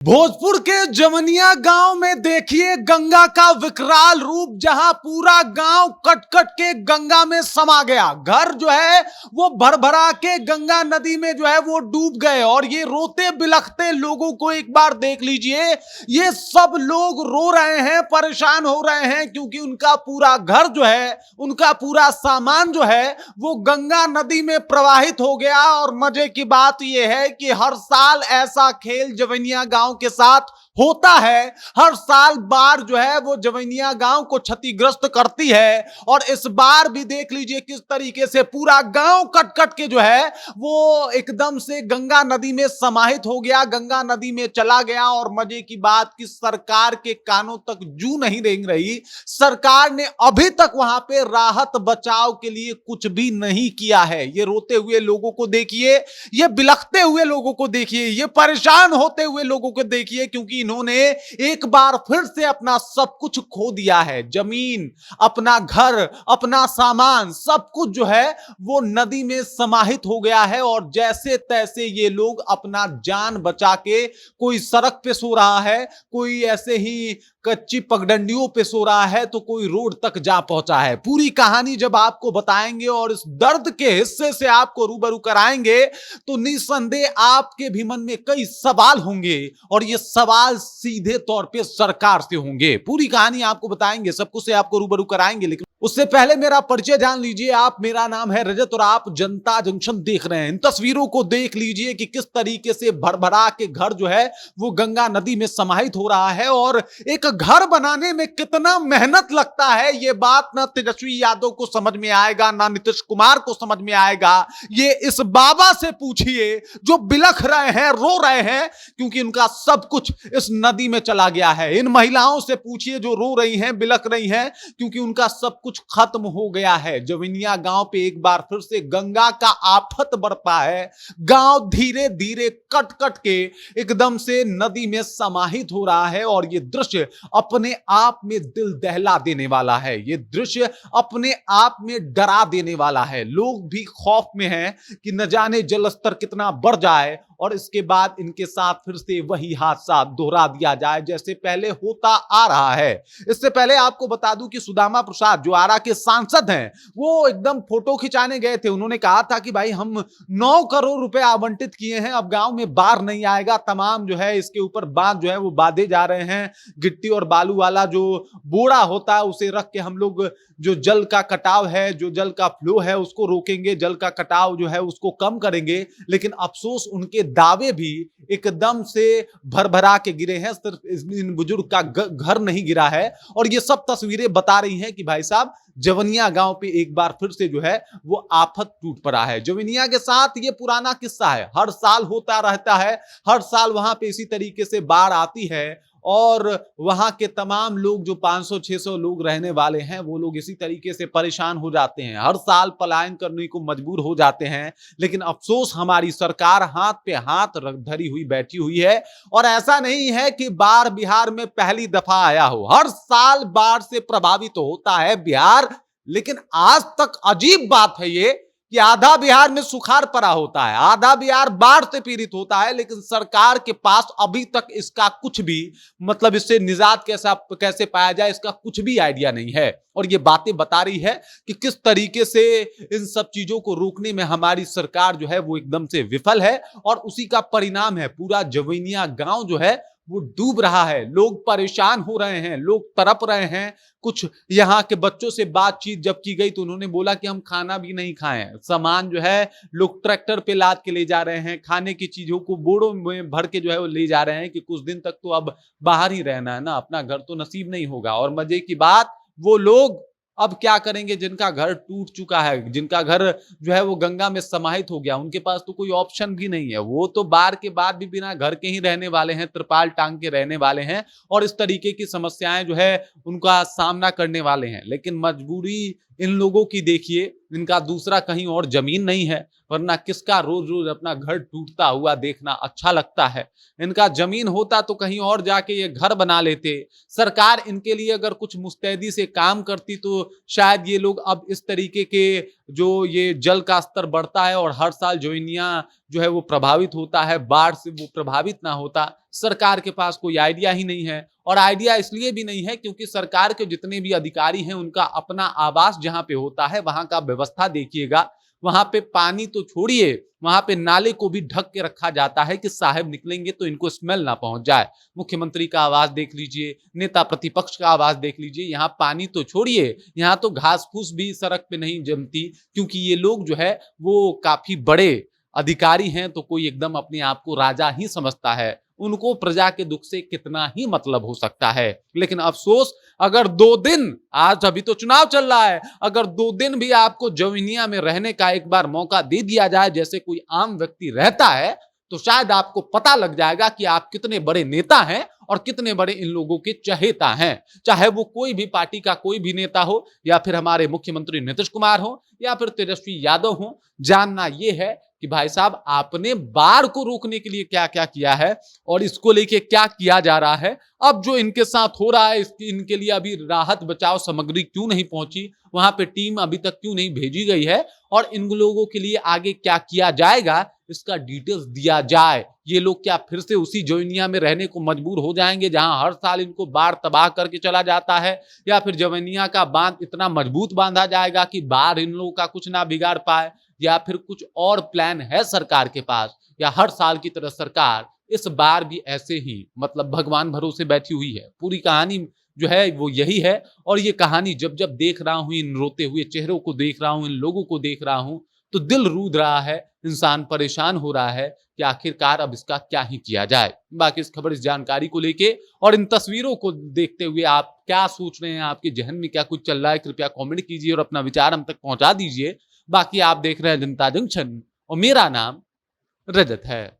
भोजपुर के जवनिया गांव में देखिए गंगा का विकराल रूप, जहां पूरा गांव कट कट के गंगा में समा गया। घर जो है वो भर भरा के गंगा नदी में जो है वो डूब गए। और ये रोते बिलखते लोगों को एक बार देख लीजिए। ये सब लोग रो रहे हैं, परेशान हो रहे हैं, क्योंकि उनका पूरा घर जो है, उनका पूरा सामान जो है वो गंगा नदी में प्रवाहित हो गया। और मजे की बात यह है कि हर साल ऐसा खेल जवनिया गांव के साथ होता है। हर साल बाढ़ जो है वो जवनिया गांव को क्षतिग्रस्त करती है। और इस बार भी देख लीजिए किस तरीके से पूरा गांव कट कट के जो है वो एकदम से गंगा नदी में समाहित हो गया, गंगा नदी में चला गया। और मजे की बात कि सरकार के कानों तक जू नहीं रेंग रही। सरकार ने अभी तक वहां पे राहत बचाव के लिए कुछ भी नहीं किया है। ये रोते हुए लोगों को देखिए, ये बिलखते हुए लोगों को देखिए, ये परेशान होते हुए लोगों को देखिए, क्योंकि इन्होंने एक बार फिर से अपना सब कुछ खो दिया है। जमीन, अपना घर, अपना सामान, सब कुछ जो है वो नदी में समाहित हो गया है। और जैसे तैसे ये लोग अपना जान बचा के, कोई सड़क पे सो रहा है, कोई ऐसे ही कच्ची पगडंडियों पे सो रहा है, तो कोई रोड तक जा पहुंचा है। पूरी कहानी जब आपको बताएंगे और इस दर्द के हिस्से से आपको रूबरू कराएंगे, तो निस्संदेह आपके भी मन में कई सवाल होंगे। और ये सवाल सीधे तौर पे सरकार से होंगे। पूरी कहानी आपको बताएंगे, सब कुछ से आपको रूबरू कराएंगे, लेकिन उससे पहले मेरा परिचय जान लीजिए आप। मेरा नाम है रजत और आप जनता जंक्शन देख रहे हैं। इन तस्वीरों को देख लीजिए कि किस तरीके से भरभरा के घर जो है वो गंगा नदी में समाहित हो रहा है। और एक घर बनाने में कितना मेहनत लगता है, ये बात ना तेजस्वी यादव को समझ में आएगा, ना नीतीश कुमार को समझ में आएगा। ये इस बाबा से पूछिए जो बिलख रहे हैं, रो रहे हैं, क्योंकि उनका सब कुछ इस नदी में चला गया है। इन महिलाओं से पूछिए जो रो रही हैं, बिलख रही हैं, क्योंकि उनका सब कुछ खत्म हो गया है। जवनिया गांव पे एक बार फिर से गंगा का आफत बरपा है। गांव धीरे धीरे कट कट के एकदम से नदी में समाहित हो रहा है। और ये दृश्य अपने आप में दिल दहला देने वाला है। ये दृश्य अपने आप में डरा देने वाला है। लोग भी खौफ में हैं कि न जाने जलस्तर कितना बढ़ जाए और इसके बाद इनके साथ फिर से वही हादसा दोहरा दिया जाए जैसे पहले होता आ रहा है। इससे पहले आपको बता दूं कि सुदामा प्रसाद जो आरा के सांसद हैं, वो एकदम फोटो खिंचाने गए थे। उन्होंने कहा था कि भाई हम 9 करोड़ रुपए आवंटित किए हैं, अब गांव में बाढ़ नहीं आएगा। तमाम जो है इसके ऊपर बांध जो है वो बांधे जा रहे हैं। गिट्टी और बालू वाला जो बोरा होता है उसे रख के हम लोग जो जल का कटाव है, जो जल का फ्लो है, उसको रोकेंगे, जल का कटाव जो है उसको कम करेंगे। लेकिन अफसोस उनके दावे भी एकदम से भरभरा के गिरे हैं। सिर्फ इन बुजुर्ग का घर नहीं गिरा है। और ये सब तस्वीरें बता रही हैं कि भाई साहब जवनिया गांव पे एक बार फिर से जो है वो आफत टूट पड़ा है। जवनिया के साथ ये पुराना किस्सा है, हर साल होता रहता है। हर साल वहां पे इसी तरीके से बाढ़ आती है और वहां के तमाम लोग जो 500-600 लोग रहने वाले हैं, वो लोग इसी तरीके से परेशान हो जाते हैं। हर साल पलायन करने को मजबूर हो जाते हैं। लेकिन अफसोस हमारी सरकार हाथ पे हाथ धरी हुई बैठी हुई है। और ऐसा नहीं है कि बाढ़ बिहार में पहली दफा आया हो, हर साल बाढ़ से प्रभावित होता है बिहार। लेकिन आज तक अजीब बात है ये कि आधा बिहार में सुखाड़ पड़ा होता है, आधा बिहार बाढ़ से पीड़ित होता है, लेकिन सरकार के पास अभी तक इसका कुछ भी मतलब इससे निजात कैसे पाया जाए, इसका कुछ भी आइडिया नहीं है। और ये बातें बता रही है कि किस तरीके से इन सब चीजों को रोकने में हमारी सरकार जो है वो एकदम से विफल है। और उसी का परिणाम है पूरा जवनिया गांव जो है वो डूब रहा है। लोग परेशान हो रहे हैं, लोग तड़प रहे हैं। कुछ यहाँ के बच्चों से बातचीत जब की गई तो उन्होंने बोला कि हम खाना भी नहीं खाए, सामान जो है लोग ट्रैक्टर पे लाद के ले जा रहे हैं, खाने की चीजों को बोरों में भर के जो है वो ले जा रहे हैं कि कुछ दिन तक तो अब बाहर ही रहना है ना, अपना घर तो नसीब नहीं होगा। और मजे की बात, वो लोग अब क्या करेंगे जिनका घर टूट चुका है, जिनका घर जो है वो गंगा में समाहित हो गया, उनके पास तो कोई ऑप्शन भी नहीं है। वो तो बाढ़ के बाद भी बिना घर के ही रहने वाले हैं, त्रिपाल टांग के रहने वाले हैं और इस तरीके की समस्याएं जो है उनका सामना करने वाले हैं। लेकिन मजबूरी इन लोगों की देखिए, इनका दूसरा कहीं और जमीन नहीं है, वरना किसका रोज रोज अपना घर टूटता हुआ देखना अच्छा लगता है। इनका जमीन होता तो कहीं और जाके ये घर बना लेते। सरकार इनके लिए अगर कुछ मुस्तैदी से काम करती तो शायद ये लोग अब इस तरीके के जो ये जल का स्तर बढ़ता है और हर साल जोइनिया जो है वो प्रभावित होता है, बाढ़ से वो प्रभावित ना होता, सरकार के पास कोई आइडिया ही नहीं है। और आइडिया इसलिए भी नहीं है क्योंकि सरकार के जितने भी अधिकारी हैं उनका अपना आवास जहां पे होता है वहां का व्यवस्था देखिएगा, वहां पे पानी तो छोड़िए, वहां पे नाले को भी ढक के रखा जाता है कि साहब निकलेंगे तो इनको स्मेल ना पहुंच जाए। मुख्यमंत्री का आवास देख लीजिए, नेता प्रतिपक्ष का आवास देख लीजिए, यहाँ पानी तो छोड़िए, यहाँ तो घास फूस भी सड़क पे नहीं जमती, क्योंकि ये लोग जो है वो काफी बड़े अधिकारी हैं, तो कोई एकदम अपने आप को राजा ही समझता है, उनको प्रजा के दुख से कितना ही मतलब हो सकता है। लेकिन अफसोस, अगर 2 दिन, आज अभी तो चुनाव चल रहा है, अगर 2 दिन भी आपको जोइनिया में रहने का एक बार मौका दे दिया जाए जैसे कोई आम व्यक्ति रहता है, तो शायद आपको पता लग जाएगा कि आप कितने बड़े नेता हैं और कितने बड़े इन लोगों के चहेता हैं। चाहे वो कोई भी पार्टी का कोई भी नेता हो, या फिर हमारे मुख्यमंत्री नीतीश कुमार हो, या फिर तेजस्वी यादव हो, जानना यह है कि भाई साहब आपने बाढ़ को रोकने के लिए क्या क्या किया है और इसको लेके क्या किया जा रहा है। अब जो इनके साथ हो रहा है, इनके लिए अभी राहत बचाव सामग्री क्यों नहीं पहुंची, वहां पे टीम अभी तक क्यों नहीं भेजी गई है, और इन लोगों के लिए आगे क्या किया जाएगा, इसका डिटेल्स दिया जाए। ये लोग क्या फिर से उसी जोइनिया में रहने को मजबूर हो जाएंगे जहां हर साल इनको बाढ़ तबाह करके चला जाता है, या फिर जोइनिया का बांध इतना मजबूत बांधा जाएगा कि बाढ़ इन लोगों का कुछ ना बिगाड़ पाए, या फिर कुछ और प्लान है सरकार के पास, या हर साल की तरह सरकार इस बार भी ऐसे ही मतलब भगवान भरोसे बैठी हुई है। पूरी कहानी जो है वो यही है। और ये कहानी जब जब देख रहा हूं, इन रोते हुए चेहरों को देख रहा हूं, इन लोगों को देख रहा हूं, तो दिल रूद रहा है, इंसान परेशान हो रहा है कि आखिरकार अब इसका क्या ही किया जाए। बाकी इस खबर, इस जानकारी को लेके और इन तस्वीरों को देखते हुए आप क्या सोच रहे हैं, आपके जहन में क्या कुछ चल रहा है, कृपया कमेंट कीजिए और अपना विचार हम तक पहुंचा दीजिए। बाकी आप देख रहे हैं जनता जंक्शन और मेरा नाम रजत है।